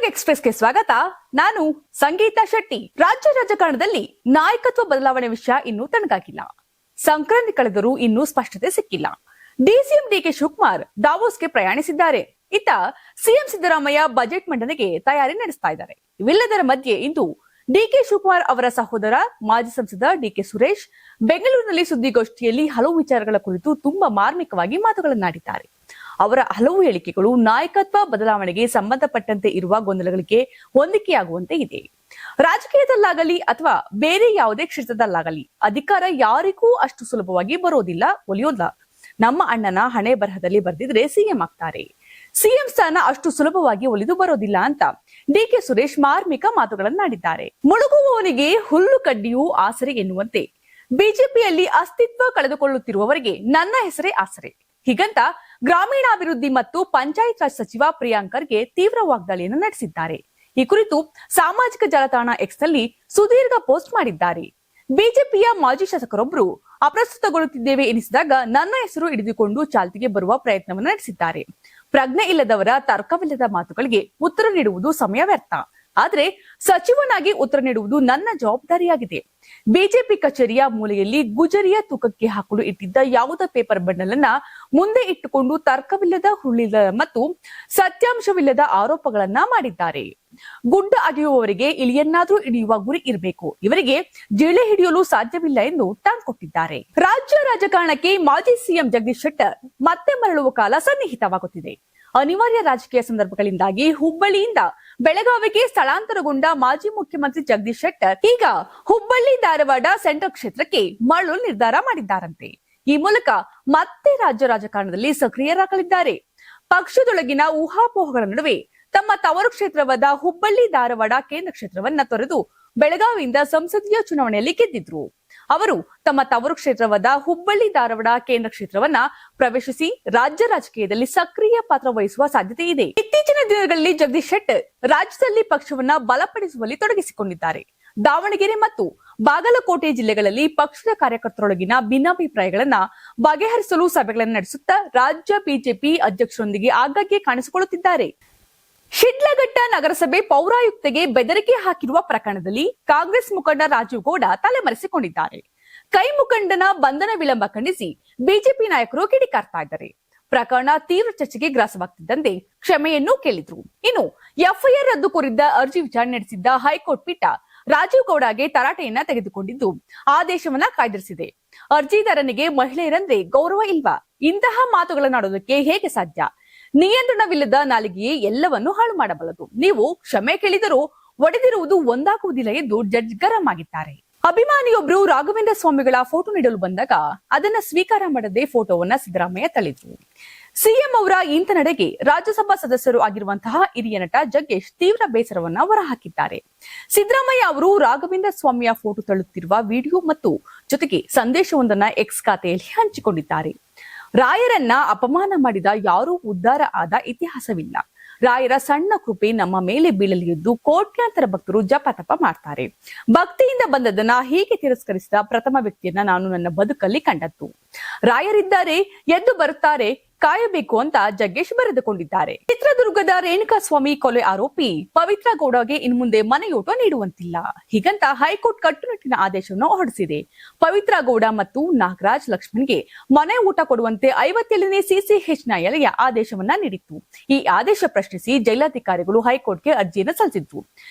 ಕರ್ನಾಟಕ ಎಕ್ಸ್‌ಪ್ರೆಸ್‌ಗೆ ಸ್ವಾಗತ. ನಾನು ಸಂಗೀತ ಶೆಟ್ಟಿ. ರಾಜ್ಯ ರಾಜಕಾರಣದಲ್ಲಿ ನಾಯಕತ್ವ ಬದಲಾವಣೆ ವಿಷಯ ಇನ್ನೂ ತಣ್ಣಗಾಗಿಲ್ಲ. ಸಂಕ್ರಾಂತಿ ಕಳೆದರೂ ಇನ್ನೂ ಸ್ಪಷ್ಟತೆ ಸಿಕ್ಕಿಲ್ಲ. ಡಿಸಿಎಂ ಡಿಕೆ ಶಿವಕುಮಾರ್ ದಾವೋಸ್ಗೆ ಪ್ರಯಾಣಿಸಿದ್ದಾರೆ. ಇತ್ತ ಸಿಎಂ ಸಿದ್ದರಾಮಯ್ಯ ಬಜೆಟ್ ಮಂಡನೆಗೆ ತಯಾರಿ ನಡೆಸ್ತಾ ಇದ್ದಾರೆ. ಇವೆಲ್ಲದರ ಮಧ್ಯೆ ಇಂದು ಡಿಕೆ ಶಿವಕುಮಾರ್ ಅವರ ಸಹೋದರ ಮಾಜಿ ಸಂಸದ ಡಿಕೆ ಸುರೇಶ್ ಬೆಂಗಳೂರಿನಲ್ಲಿ ಸುದ್ದಿಗೋಷ್ಠಿಯಲ್ಲಿ ಹಲವು ವಿಚಾರಗಳ ಕುರಿತು ತುಂಬಾ ಮಾರ್ಮಿಕವಾಗಿ ಮಾತುಗಳನ್ನಾಡಿದ್ದಾರೆ. ಅವರ ಹಲವು ಹೇಳಿಕೆಗಳು ನಾಯಕತ್ವ ಬದಲಾವಣೆಗೆ ಸಂಬಂಧಪಟ್ಟಂತೆ ಇರುವ ಗೊಂದಲಗಳಿಗೆ ಹೊಂದಿಕೆಯಾಗುವಂತೆ ಇದೆ. ರಾಜಕೀಯದಲ್ಲಾಗಲಿ ಅಥವಾ ಬೇರೆ ಯಾವುದೇ ಕ್ಷೇತ್ರದಲ್ಲಾಗಲಿ ಅಧಿಕಾರ ಯಾರಿಗೂ ಅಷ್ಟು ಸುಲಭವಾಗಿ ಬರೋದಿಲ್ಲ, ಒಲಿಯೋಲ್ಲ. ನಮ್ಮ ಅಣ್ಣನ ಹಣೆ ಬರಹದಲ್ಲಿ ಬರೆದಿದ್ರೆ ಸಿಎಂ ಆಗ್ತಾರೆ. ಸಿಎಂ ಸ್ಥಾನ ಅಷ್ಟು ಸುಲಭವಾಗಿ ಒಲಿದು ಬರೋದಿಲ್ಲ ಅಂತ ಡಿಕೆ ಸುರೇಶ್ ಮಾರ್ಮಿಕ ಮಾತುಗಳನ್ನಾಡಿದ್ದಾರೆ. ಮುಳುಗುವವನಿಗೆ ಹುಲ್ಲು ಕಡ್ಡಿಯೂ ಆಸರೆ ಎನ್ನುವಂತೆ ಬಿಜೆಪಿಯಲ್ಲಿ ಅಸ್ತಿತ್ವ ಕಳೆದುಕೊಳ್ಳುತ್ತಿರುವವರಿಗೆ ನನ್ನ ಹೆಸರೇ ಆಸರೆ. ಹೀಗಂತ ಗ್ರಾಮೀಣಾಭಿವೃದ್ಧಿ ಮತ್ತು ಪಂಚಾಯತ್ ರಾಜ್ ಸಚಿವ ಪ್ರಿಯಾಂಕ್ ಖರ್ಗೆ ತೀವ್ರ ವಾಗ್ದಾಳಿಯನ್ನು ನಡೆಸಿದ್ದಾರೆ. ಈ ಕುರಿತು ಸಾಮಾಜಿಕ ಜಾಲತಾಣ ಎಕ್ಸ್ ನಲ್ಲಿ ಸುದೀರ್ಘ ಪೋಸ್ಟ್ ಮಾಡಿದ್ದಾರೆ. ಬಿಜೆಪಿಯ ಮಾಜಿ ಶಾಸಕರೊಬ್ಬರು ಅಪ್ರಸ್ತುತಗೊಳ್ಳುತ್ತಿದ್ದೇವೆ ಎನಿಸಿದಾಗ ನನ್ನ ಹೆಸರು ಹಿಡಿದುಕೊಂಡು ಚಾಲ್ತಿಗೆ ಬರುವ ಪ್ರಯತ್ನವನ್ನು ನಡೆಸಿದ್ದಾರೆ. ಪ್ರಜ್ಞೆ ಇಲ್ಲದವರ ತರ್ಕವಿಲ್ಲದ ಮಾತುಗಳಿಗೆ ಉತ್ತರ ನೀಡುವುದು ಸಮಯ ವ್ಯರ್ಥ. ಆದ್ರೆ ಸಚಿವನಾಗಿ ಉತ್ತರ ನೀಡುವುದು ನನ್ನ ಜವಾಬ್ದಾರಿಯಾಗಿದೆ. ಬಿಜೆಪಿ ಕಚೇರಿಯ ಮೂಲೆಯಲ್ಲಿ ಗುಜರಿಯ ತೂಕಕ್ಕೆ ಹಾಕಲು ಇಟ್ಟಿದ್ದ ಯಾವುದೇ ಪೇಪರ್ ಬಂಡಲ್ ಅನ್ನ ಮುಂದೆ ಇಟ್ಟುಕೊಂಡು ತರ್ಕವಿಲ್ಲದ, ಹುಳ್ಳಿಲ್ಲದ ಮತ್ತು ಸತ್ಯಾಂಶವಿಲ್ಲದ ಆರೋಪಗಳನ್ನ ಮಾಡಿದ್ದಾರೆ. ಗುಡ್ಡ ಅಗೆಯುವವರಿಗೆ ಇಲಿಯನ್ನಾದ್ರೂ ಹಿಡಿಯುವ ಗುರಿ ಇರಬೇಕು, ಇವರಿಗೆ ಜಿಳೆ ಹಿಡಿಯಲು ಸಾಧ್ಯವಿಲ್ಲ ಎಂದು ಟಾಂಗ್ ಕೊಟ್ಟಿದ್ದಾರೆ. ರಾಜ್ಯ ರಾಜಕಾರಣಕ್ಕೆ ಮಾಜಿ ಸಿಎಂ ಜಗದೀಶ್ ಶೆಟ್ಟರ್ ಮತ್ತೆ ಮರಳುವ ಕಾಲ ಸನ್ನಿಹಿತವಾಗುತ್ತಿದೆ. ಅನಿವಾರ್ಯ ರಾಜಕೀಯ ಸಂದರ್ಭಗಳಿಂದಾಗಿ ಹುಬ್ಬಳ್ಳಿಯಿಂದ ಬೆಳಗಾವಿಗೆ ಸ್ಥಳಾಂತರಗೊಂಡ ಮಾಜಿ ಮುಖ್ಯಮಂತ್ರಿ ಜಗದೀಶ್ ಶೆಟ್ಟರ್ ಈಗ ಹುಬ್ಬಳ್ಳಿ ಧಾರವಾಡ ಸೆಂಟ್ರಲ್ ಕ್ಷೇತ್ರಕ್ಕೆ ಮರಳಲು ನಿರ್ಧಾರ ಮಾಡಿದ್ದಾರಂತೆ. ಈ ಮೂಲಕ ಮತ್ತೆ ರಾಜ್ಯ ರಾಜಕಾರಣದಲ್ಲಿ ಸಕ್ರಿಯರಾಗಲಿದ್ದಾರೆ. ಪಕ್ಷದೊಳಗಿನ ಊಹಾಪೋಹಗಳ ನಡುವೆ ತಮ್ಮ ತವರು ಕ್ಷೇತ್ರವಾದ ಹುಬ್ಬಳ್ಳಿ ಧಾರವಾಡ ಕೇಂದ್ರ ಕ್ಷೇತ್ರವನ್ನ ತೊರೆದು ಬೆಳಗಾವಿಯಿಂದ ಸಂಸದೀಯ ಚುನಾವಣೆಯಲ್ಲಿ ಗೆದ್ದಿದ್ರು. ಅವರು ತಮ್ಮ ತವರು ಕ್ಷೇತ್ರವಾದ ಹುಬ್ಬಳ್ಳಿ ಧಾರವಾಡ ಕೇಂದ್ರ ಕ್ಷೇತ್ರವನ್ನ ಪ್ರವೇಶಿಸಿ ರಾಜ್ಯ ರಾಜಕೀಯದಲ್ಲಿ ಸಕ್ರಿಯ ಪಾತ್ರ ವಹಿಸುವ ಸಾಧ್ಯತೆ ಇದೆ. ಇತ್ತೀಚಿನ ದಿನಗಳಲ್ಲಿ ಜಗದೀಶ್ ಶೆಟ್ಟರ್ ರಾಜ್ಯದಲ್ಲಿ ಪಕ್ಷವನ್ನ ಬಲಪಡಿಸುವಲ್ಲಿ ತೊಡಗಿಸಿಕೊಂಡಿದ್ದಾರೆ. ದಾವಣಗೆರೆ ಮತ್ತು ಬಾಗಲಕೋಟೆ ಜಿಲ್ಲೆಗಳಲ್ಲಿ ಪಕ್ಷದ ಕಾರ್ಯಕರ್ತರೊಳಗಿನ ಭಿನ್ನಾಭಿಪ್ರಾಯಗಳನ್ನ ಬಗೆಹರಿಸಲು ಸಭೆಗಳನ್ನು ನಡೆಸುತ್ತಾ ರಾಜ್ಯ ಬಿಜೆಪಿ ಅಧ್ಯಕ್ಷರೊಂದಿಗೆ ಆಗಾಗ್ಗೆ ಕಾಣಿಸಿಕೊಳ್ಳುತ್ತಿದ್ದಾರೆ. ಶಿಡ್ಲಘಟ್ಟ ನಗರಸಭೆ ಪೌರಾಯುಕ್ತೆಗೆ ಬೆದರಿಕೆ ಹಾಕಿರುವ ಪ್ರಕರಣದಲ್ಲಿ ಕಾಂಗ್ರೆಸ್ ಮುಖಂಡ ರಾಜೀವ್ ಗೌಡ ತಲೆಮರೆಸಿಕೊಂಡಿದ್ದಾರೆ. ಕೈ ಮುಖಂಡನ ಬಂಧನ ವಿಳಂಬ ಖಂಡಿಸಿ ಬಿಜೆಪಿ ನಾಯಕರು ಕಿಡಿಕಾರ್ತಾ ಇದ್ದಾರೆ. ಪ್ರಕರಣ ತೀವ್ರ ಚರ್ಚೆಗೆ ಗ್ರಾಸವಾಗ್ತಿದ್ದಂತೆ ಕ್ಷಮೆಯನ್ನೂ ಕೇಳಿದ್ರು. ಇನ್ನು ಎಫ್ಐಆರ್ ರದ್ದು ಕೋರಿದ್ದ ಅರ್ಜಿ ವಿಚಾರಣೆ ನಡೆಸಿದ್ದ ಹೈಕೋರ್ಟ್ ಪೀಠ ರಾಜೀವ್ ಗೌಡಗೆ ತರಾಟೆಯನ್ನ ತೆಗೆದುಕೊಂಡಿದ್ದು ಆದೇಶವನ್ನ ಕಾಯ್ದಿರಿಸಿದೆ. ಅರ್ಜಿದಾರನಿಗೆ ಮಹಿಳೆಯರಂದ್ರೆ ಗೌರವ ಇಲ್ವಾ? ಇಂತಹ ಮಾತುಗಳನ್ನಾಡೋದಕ್ಕೆ ಹೇಗೆ ಸಾಧ್ಯ? ನಿಯಂತ್ರಣವಿಲ್ಲದ ನಾಲಿಗೆಯೇ ಎಲ್ಲವನ್ನು ಹಾಳು ಮಾಡಬಲ್ಲದು. ನೀವು ಕ್ಷಮೆ ಕೇಳಿದರೂ ಒಡೆದಿರುವುದು ಒಂದಾಗುವುದಿಲ್ಲ ಎಂದು ಜಡ್ಜ್ ಗರಂ ಆಗಿದ್ದಾರೆ. ಅಭಿಮಾನಿಯೊಬ್ರು ರಾಘವೇಂದ್ರ ಸ್ವಾಮಿಗಳ ಫೋಟೋ ನೀಡಲು ಬಂದಾಗ ಅದನ್ನ ಸ್ವೀಕಾರ ಮಾಡದೆ ಫೋಟೋವನ್ನ ಸಿದ್ದರಾಮಯ್ಯ ತಳ್ಳಿದ್ರು. ಸಿಎಂ ಅವರ ಇಂಥ ನಡೆಗೆ ರಾಜ್ಯಸಭಾ ಸದಸ್ಯರು ಆಗಿರುವಂತಹ ಹಿರಿಯ ನಟ ಜಗ್ಗೇಶ್ ತೀವ್ರ ಬೇಸರವನ್ನ ಹೊರಹಾಕಿದ್ದಾರೆ. ಸಿದ್ದರಾಮಯ್ಯ ಅವರು ರಾಘವೇಂದ್ರ ಸ್ವಾಮಿಯ ಫೋಟೋ ತಳ್ಳುತ್ತಿರುವ ವಿಡಿಯೋ ಮತ್ತು ಜೊತೆಗೆ ಸಂದೇಶವೊಂದನ್ನ ಎಕ್ಸ್ ಖಾತೆಯಲ್ಲಿ ಹಂಚಿಕೊಂಡಿದ್ದಾರೆ. ರಾಯರನ್ನ ಅಪಮಾನ ಮಾಡಿದ ಯಾರೂ ಉದ್ಧಾರ ಆದ ಇತಿಹಾಸವಿಲ್ಲ. ರಾಯರ ಸಣ್ಣ ಕೃಪೆ ನಮ್ಮ ಮೇಲೆ ಬೀಳಲಿ ಎಂದು ಕೋಟ್ಯಾಂತರ ಭಕ್ತರು ಜಪ ತಪ ಮಾಡ್ತಾರೆ. ಭಕ್ತಿಯಿಂದ ಬಂದದನ್ನ ಹೀಗೆ ತಿರಸ್ಕರಿಸಿದ ಪ್ರಥಮ ವ್ಯಕ್ತಿಯನ್ನ ನಾನು ನನ್ನ ಬದುಕಲ್ಲಿ ಕಂಡದ್ದು. ರಾಯರಿದ್ದಾರೆ, ಎದ್ದು ಬರುತ್ತಾರೆ, ಕಾಯಬೇಕು ಅಂತ ಜಗ್ಗೇಶ್ ಬರೆದುಕೊಂಡಿದ್ದಾರೆ. ಚಿತ್ರದುರ್ಗದ ರೇಣುಕಾಸ್ವಾಮಿ ಕೊಲೆ ಆರೋಪಿ ಪವಿತ್ರ ಗೌಡಗೆ ಇನ್ಮುಂದೆ ಮನೆಯೂಟ ನೀಡುವಂತಿಲ್ಲ. ಹೀಗಂತ ಹೈಕೋರ್ಟ್ ಕಟ್ಟುನಿಟ್ಟಿನ ಆದೇಶವನ್ನು ಹೊರಡಿಸಿದೆ. ಪವಿತ್ರ ಗೌಡ ಮತ್ತು ನಾಗರಾಜ್ ಲಕ್ಷ್ಮಣ್ಗೆ ಮನೆ ಊಟ ಕೊಡುವಂತೆ 57ನೇ ಸಿಸಿಎಚ್ ನ್ಯಾಯಾಲಯ ಆದೇಶವನ್ನ ನೀಡಿತ್ತು. ಈ ಆದೇಶ ಪ್ರಶ್ನಿಸಿ ಜೈಲಾಧಿಕಾರಿಗಳು ಹೈಕೋರ್ಟ್ಗೆ ಅರ್ಜಿಯನ್ನು ಸಲ್ಲಿಸಿದ್ರು.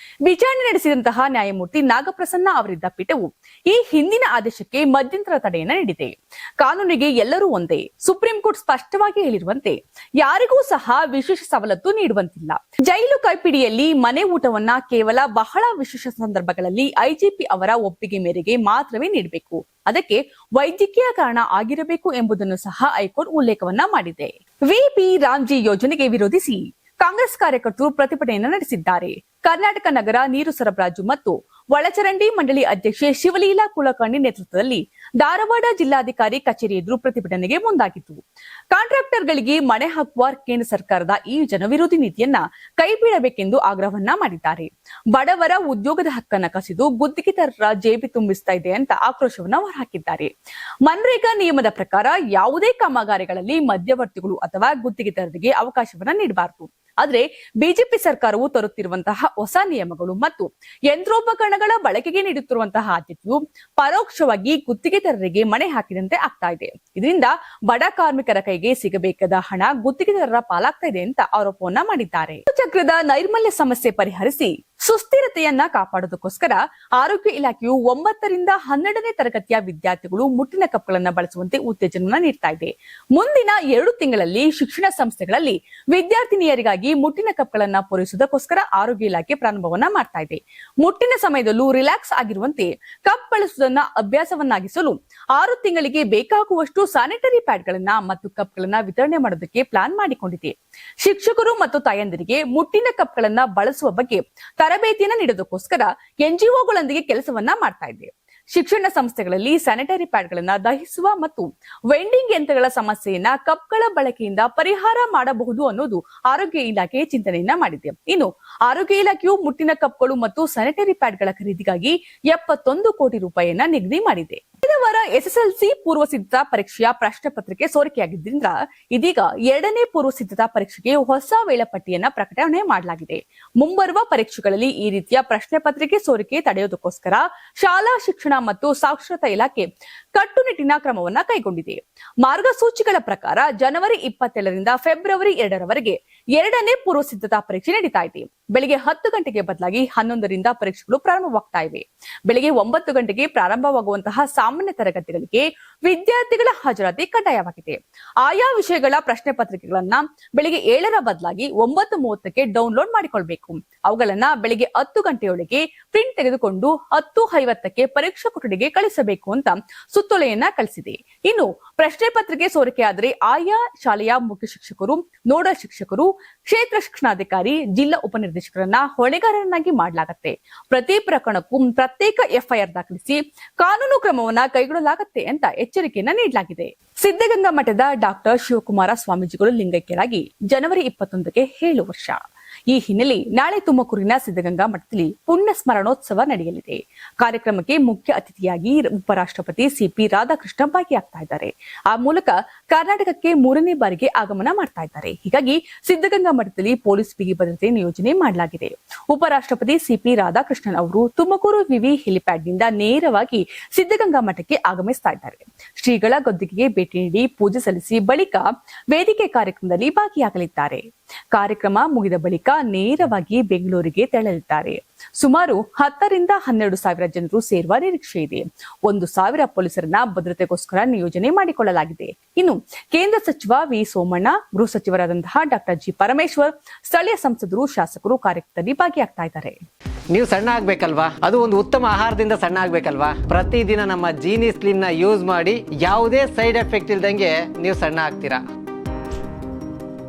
ವಿಚಾರಣೆ ನಡೆಸಿದಂತಹ ನ್ಯಾಯಮೂರ್ತಿ ನಾಗಪ್ರಸನ್ನ ಅವರಿದ್ದ ಪೀಠವು ಈ ಹಿಂದಿನ ಆದೇಶಕ್ಕೆ ಮಧ್ಯಂತರ ತಡೆಯನ್ನ ನೀಡಿದೆ. ಕಾನೂನಿಗೆ ಎಲ್ಲರೂ ಒಂದೇ. ಸುಪ್ರೀಂ ಕೋರ್ಟ್ ಸ್ಪಷ್ಟವಾಗಿ ಹೇಳಿರುವಂತೆ ಯಾರಿಗೂ ಸಹ ವಿಶೇಷ ಸವಲತ್ತು ನೀಡುವಂತಿಲ್ಲ. ಜೈಲು ಕೈಪಿಡಿಯಲ್ಲಿ ಮನೆ ಊಟವನ್ನ ಕೇವಲ ಬಹಳ ವಿಶೇಷ ಸಂದರ್ಭಗಳಲ್ಲಿ ಐಜಿಪಿ ಅವರ ಒಪ್ಪಿಗೆ ಮೇರೆಗೆ ಮಾತ್ರವೇ ನೀಡಬೇಕು. ಅದಕ್ಕೆ ವೈದ್ಯಕೀಯ ಕಾರಣ ಆಗಿರಬೇಕು ಎಂಬುದನ್ನು ಸಹ ಹೈಕೋರ್ಟ್ ಉಲ್ಲೇಖವನ್ನ ಮಾಡಿದೆ. ವಿಬಿ ರಾಮ್ಜಿ ಯೋಜನೆಗೆ ವಿರೋಧಿಸಿ ಕಾಂಗ್ರೆಸ್ ಕಾರ್ಯಕರ್ತರು ಪ್ರತಿಭಟನೆಯನ್ನು ನಡೆಸಿದ್ದಾರೆ. ಕರ್ನಾಟಕ ನಗರ ನೀರು ಸರಬರಾಜು ಮತ್ತು ಒಳಚರಂಡಿ ಮಂಡಳಿ ಅಧ್ಯಕ್ಷೆ ಶಿವಲೀಲಾ ಕುಲಕರ್ಣಿ ನೇತೃತ್ವದಲ್ಲಿ ಧಾರವಾಡ ಜಿಲ್ಲಾಧಿಕಾರಿ ಕಚೇರಿ ಎದುರು ಪ್ರತಿಭಟನೆಗೆ ಮುಂದಾಗಿತ್ತು. ಕಾಂಟ್ರಾಕ್ಟರ್ಗಳಿಗೆ ಮನೆ ಹಾಕುವ ಕೇಂದ್ರ ಸರ್ಕಾರದ ಈ ಜನವಿರೋಧಿ ನೀತಿಯನ್ನ ಕೈಬಿಡಬೇಕೆಂದು ಆಗ್ರಹವನ್ನ ಮಾಡಿದ್ದಾರೆ. ಬಡವರ ಉದ್ಯೋಗದ ಹಕ್ಕನ್ನ ಕಸಿದು ಗುತ್ತಿಗೆದಾರರ ಜೇಬಿ ತುಂಬಿಸ್ತಾ ಇದೆ ಅಂತ ಆಕ್ರೋಶವನ್ನ ಹೊರಹಾಕಿದ್ದಾರೆ. ಮನ್ರೇಗಾ ನಿಯಮದ ಪ್ರಕಾರ ಯಾವುದೇ ಕಾಮಗಾರಿಗಳಲ್ಲಿ ಮಧ್ಯವರ್ತಿಗಳು ಅಥವಾ ಗುತ್ತಿಗೆದಾರರಿಗೆ ಅವಕಾಶವನ್ನ ನೀಡಬಾರದು. ಆದ್ರೆ ಬಿಜೆಪಿ ಸರ್ಕಾರವು ತರುತ್ತಿರುವಂತಹ ಹೊಸ ನಿಯಮಗಳು ಮತ್ತು ಯಂತ್ರೋಪಕರಣಗಳ ಬಳಕೆಗೆ ನೀಡುತ್ತಿರುವಂತಹ ಆದ್ಯತೆಯು ಪರೋಕ್ಷವಾಗಿ ಗುತ್ತಿಗೆದಾರರಿಗೆ ಮಣೆ ಹಾಕಿದಂತೆ ಆಗ್ತಾ ಇದೆ. ಇದರಿಂದ ಬಡ ಕಾರ್ಮಿಕರ ಕೈಗೆ ಸಿಗಬೇಕಾದ ಹಣ ಗುತ್ತಿಗೆದಾರರ ಪಾಲಾಗ್ತಾ ಇದೆ ಅಂತ ಆರೋಪವನ್ನ ಮಾಡಿದ್ದಾರೆ. ಚಕ್ರದ ನೈರ್ಮಲ್ಯ ಸಮಸ್ಯೆ ಪರಿಹರಿಸಿ ಸುಸ್ಥಿರತೆಯನ್ನ ಕಾಪಾಡೋದಕ್ಕೋಸ್ಕರ ಆರೋಗ್ಯ ಇಲಾಖೆಯು 9 ರಿಂದ 12ನೇ ತರಗತಿಯ ವಿದ್ಯಾರ್ಥಿಗಳು ಮುಟ್ಟಿನ ಕಪ್ಗಳನ್ನ ಬಳಸುವಂತೆ ಉತ್ತೇಜನ ನೀಡ್ತಾ ಇದೆ. ಮುಂದಿನ 2 ತಿಂಗಳಲ್ಲಿ ಶಿಕ್ಷಣ ಸಂಸ್ಥೆಗಳಲ್ಲಿ ವಿದ್ಯಾರ್ಥಿನಿಯರಿಗಾಗಿ ಮುಟ್ಟಿನ ಕಪ್ಗಳನ್ನ ಪೂರೈಸುವುದಕ್ಕೋಸ್ಕರ ಆರೋಗ್ಯ ಇಲಾಖೆ ಪ್ರಾರಂಭವನ್ನ ಮಾಡ್ತಾ ಇದೆ. ಮುಟ್ಟಿನ ಸಮಯದಲ್ಲೂ ರಿಲ್ಯಾಕ್ಸ್ ಆಗಿರುವಂತೆ ಕಪ್ ಬಳಸುವುದನ್ನ ಅಭ್ಯಾಸವನ್ನಾಗಿಸಲು 6 ತಿಂಗಳಿಗೆ ಬೇಕಾಗುವಷ್ಟು ಸ್ಯಾನಿಟರಿ ಪ್ಯಾಡ್ಗಳನ್ನ ಮತ್ತು ಕಪ್ಗಳನ್ನ ವಿತರಣೆ ಮಾಡೋದಕ್ಕೆ ಪ್ಲಾನ್ ಮಾಡಿಕೊಂಡಿದೆ. ಶಿಕ್ಷಕರು ಮತ್ತು ತಾಯಂದಿರಿಗೆ ಮುಟ್ಟಿನ ಕಪ್ಗಳನ್ನ ಬಳಸುವ ಬಗ್ಗೆ ತರಬೇತಿಯನ್ನ ನೀಡೋದಕ್ಕೋಸ್ಕರ ಎನ್ಜಿಒಗಳೊಂದಿಗೆ ಕೆಲಸವನ್ನ ಮಾಡ್ತಾ ಇದೆ. ಶಿಕ್ಷಣ ಸಂಸ್ಥೆಗಳಲ್ಲಿ ಸ್ಯಾನಿಟರಿ ಪ್ಯಾಡ್ಗಳನ್ನ ದಹಿಸುವ ಮತ್ತು ವೆಂಡಿಂಗ್ ಯಂತ್ರಗಳ ಸಮಸ್ಯೆಯನ್ನ ಕಪ್ಗಳ ಬಳಕೆಯಿಂದ ಪರಿಹಾರ ಮಾಡಬಹುದು ಅನ್ನೋದು ಆರೋಗ್ಯ ಇಲಾಖೆ ಚಿಂತನೆಯನ್ನ ಮಾಡಿದೆ. ಇನ್ನು ಆರೋಗ್ಯ ಇಲಾಖೆಯು ಮುಟ್ಟಿನ ಕಪ್ಗಳು ಮತ್ತು ಸ್ಯಾನಿಟರಿ ಪ್ಯಾಡ್ಗಳ ಖರೀದಿಗಾಗಿ 71 ಕೋಟಿ ರೂಪಾಯಿಯನ್ನ ನಿಗದಿ ಮಾಡಿದೆ. ವಾರ ಎಸ್ಎಸ್ಎಲ್ಸಿ ಪೂರ್ವ ಸಿದ್ಧತಾ ಪರೀಕ್ಷೆಯ ಪ್ರಶ್ನೆ ಪತ್ರಿಕೆ ಸೋರಿಕೆಯಾಗಿದ್ದರಿಂದ ಇದೀಗ 2ನೇ ಪೂರ್ವ ಸಿದ್ಧತಾ ಪರೀಕ್ಷೆಗೆ ಹೊಸ ವೇಳಾಪಟ್ಟಿಯನ್ನ ಪ್ರಕಟಣೆ ಮಾಡಲಾಗಿದೆ. ಮುಂಬರುವ ಪರೀಕ್ಷೆಗಳಲ್ಲಿ ಈ ರೀತಿಯ ಪ್ರಶ್ನೆ ಪತ್ರಿಕೆ ಸೋರಿಕೆ ತಡೆಯೋದಕ್ಕೋಸ್ಕರ ಶಾಲಾ ಶಿಕ್ಷಣ ಮತ್ತು ಸಾಕ್ಷರತಾ ಇಲಾಖೆ ಕಟ್ಟುನಿಟ್ಟಿನ ಕ್ರಮವನ್ನ ಕೈಗೊಂಡಿದೆ. ಮಾರ್ಗಸೂಚಿಗಳ ಪ್ರಕಾರ ಜನವರಿ 27 ರಿಂದ ಫೆಬ್ರವರಿ 2ರವರೆಗೆ 2ನೇ ಪೂರ್ವ ಸಿದ್ಧತಾ ಪರೀಕ್ಷೆ ನಡೀತಾ ಇದೆ. ಬೆಳಿಗ್ಗೆ 10 ಗಂಟೆಗೆ ಬದಲಾಗಿ 11 ರಿಂದ ಪರೀಕ್ಷೆಗಳು ಪ್ರಾರಂಭವಾಗ್ತಾ ಇವೆ. ಬೆಳಿಗ್ಗೆ 9 ಗಂಟೆಗೆ ಪ್ರಾರಂಭವಾಗುವಂತಹ ಸಾಮಾನ್ಯ ತರಗತಿಗಳಿಗೆ ವಿದ್ಯಾರ್ಥಿಗಳ ಹಾಜರಾತಿ ಕಡ್ಡಾಯವಾಗಿದೆ. ಆಯಾ ವಿಷಯಗಳ ಪ್ರಶ್ನೆ ಪತ್ರಿಕೆಗಳನ್ನ ಬೆಳಿಗ್ಗೆ 7ರ ಬದಲಾಗಿ 9:30ಕ್ಕೆ ಡೌನ್ಲೋಡ್ ಮಾಡಿಕೊಳ್ಬೇಕು. ಅವುಗಳನ್ನ ಬೆಳಿಗ್ಗೆ 10 ಗಂಟೆಯೊಳಗೆ ಪ್ರಿಂಟ್ ತೆಗೆದುಕೊಂಡು 10:50ಕ್ಕೆ ಪರೀಕ್ಷಾ ಕೊಠಡಿಗೆ ಕಳಿಸಬೇಕು ಅಂತ ಸುತ್ತೋಲೆಯನ್ನ ಕಳಿಸಿದೆ. ಇನ್ನು ಪ್ರಶ್ನೆ ಪತ್ರಿಕೆ ಸೋರಿಕೆಯಾದರೆ ಆಯಾ ಶಾಲೆಯ ಮುಖ್ಯ ಶಿಕ್ಷಕರು, ನೋಡಲ್ ಶಿಕ್ಷಕರು, ಕ್ಷೇತ್ರ ಶಿಕ್ಷಣಾಧಿಕಾರಿ, ಜಿಲ್ಲಾ ಉಪನಿರ್ದೇಶಕರನ್ನ ಹೊಣೆಗಾರರನ್ನಾಗಿ ಮಾಡಲಾಗುತ್ತೆ. ಪ್ರತಿ ಪ್ರಕರಣಕ್ಕೂ ಪ್ರತ್ಯೇಕ ಎಫ್ಐಆರ್ ದಾಖಲಿಸಿ ಕಾನೂನು ಕ್ರಮವನ್ನ ಕೈಗೊಳ್ಳಲಾಗುತ್ತೆ ಅಂತ ಎಚ್ಚರಿಕೆಯನ್ನ ನೀಡಲಾಗಿದೆ. ಸಿದ್ಧಗಂಗಾ ಮಠದ ಡಾಕ್ಟರ್ ಶಿವಕುಮಾರ ಸ್ವಾಮೀಜಿಗಳು ಲಿಂಗೈಕ್ಯರಾಗಿ ಜನವರಿ 21ಕ್ಕೆ 7 ವರ್ಷ. ಈ ಹಿನ್ನೆಲೆ ನಾಳೆ ತುಮಕೂರಿನ ಸಿದ್ಧಗಂಗಾ ಮಠದಲ್ಲಿ ಪುಣ್ಯ ಸ್ಮರಣೋತ್ಸವ ನಡೆಯಲಿದೆ. ಕಾರ್ಯಕ್ರಮಕ್ಕೆ ಮುಖ್ಯ ಅತಿಥಿಯಾಗಿ ಉಪರಾಷ್ಟ್ರಪತಿ ಸಿಪಿ ರಾಧಾಕೃಷ್ಣ ಭಾಗಿಯಾಗ್ತಾ ಇದ್ದಾರೆ. ಆ ಮೂಲಕ ಕರ್ನಾಟಕಕ್ಕೆ 3ನೇ ಬಾರಿಗೆ ಆಗಮನ ಮಾಡ್ತಾ ಇದ್ದಾರೆ. ಹೀಗಾಗಿ ಸಿದ್ಧಗಂಗಾ ಮಠದಲ್ಲಿ ಪೊಲೀಸ್ ಬಿಗಿ ಭದ್ರತೆ ನಿಯೋಜನೆ ಮಾಡಲಾಗಿದೆ. ಉಪರಾಷ್ಟ್ರಪತಿ ಸಿಪಿ ರಾಧಾಕೃಷ್ಣನ್ ಅವರು ತುಮಕೂರು ವಿವಿ ಹೆಲಿಪ್ಯಾಡ್ನಿಂದ ನೇರವಾಗಿ ಸಿದ್ಧಗಂಗಾ ಮಠಕ್ಕೆ ಆಗಮಿಸ್ತಾ ಇದ್ದಾರೆ. ಶ್ರೀಗಳ ಗದ್ದುಗೆಗೆ ಭೇಟಿ ನೀಡಿ ಪೂಜೆ ಸಲ್ಲಿಸಿ ಬಳಿಕ ವೇದಿಕೆ ಕಾರ್ಯಕ್ರಮದಲ್ಲಿ ಭಾಗಿಯಾಗಲಿದ್ದಾರೆ. ಕಾರ್ಯಕ್ರಮ ಮುಗಿದ ಬಳಿಕ ನೇರವಾಗಿ ಬೆಂಗಳೂರಿಗೆ ತೆರಳಲಿದ್ದಾರೆ. ಸುಮಾರು 10 ರಿಂದ 12 ಸಾವಿರ ಜನರು ಸೇರುವ ನಿರೀಕ್ಷೆ ಇದೆ. 1,000 ಪೊಲೀಸರನ್ನ ಭದ್ರತೆಗೋಸ್ಕರ ನಿಯೋಜನೆ ಮಾಡಿಕೊಳ್ಳಲಾಗಿದೆ. ಇನ್ನು ಕೇಂದ್ರ ಸಚಿವ ವಿ ಸೋಮಣ್ಣ, ಗೃಹ ಸಚಿವರಾದಂತಹ ಡಾಕ್ಟರ್ ಜಿ ಪರಮೇಶ್ವರ್, ಸ್ಥಳೀಯ ಸಂಸದರು, ಶಾಸಕರು ಕಾರ್ಯಕ್ರಮದಲ್ಲಿ ಭಾಗಿಯಾಗ್ತಾ ಇದ್ದಾರೆ. ನೀವು ಸಣ್ಣ ಆಗ್ಬೇಕಲ್ವಾ? ಅದು ಒಂದು ಉತ್ತಮ ಆಹಾರದಿಂದ ಸಣ್ಣ ಆಗ್ಬೇಕಲ್ವಾ? ಪ್ರತಿದಿನ ನಮ್ಮ ಜೀನಿ ಸ್ಲಿಮ್ ನ ಯೂಸ್ ಮಾಡಿ ಯಾವುದೇ ಸೈಡ್ ಎಫೆಕ್ಟ್ ಇಲ್ದಂಗೆ ನೀವು ಸಣ್ಣ ಆಗ್ತೀರಾ.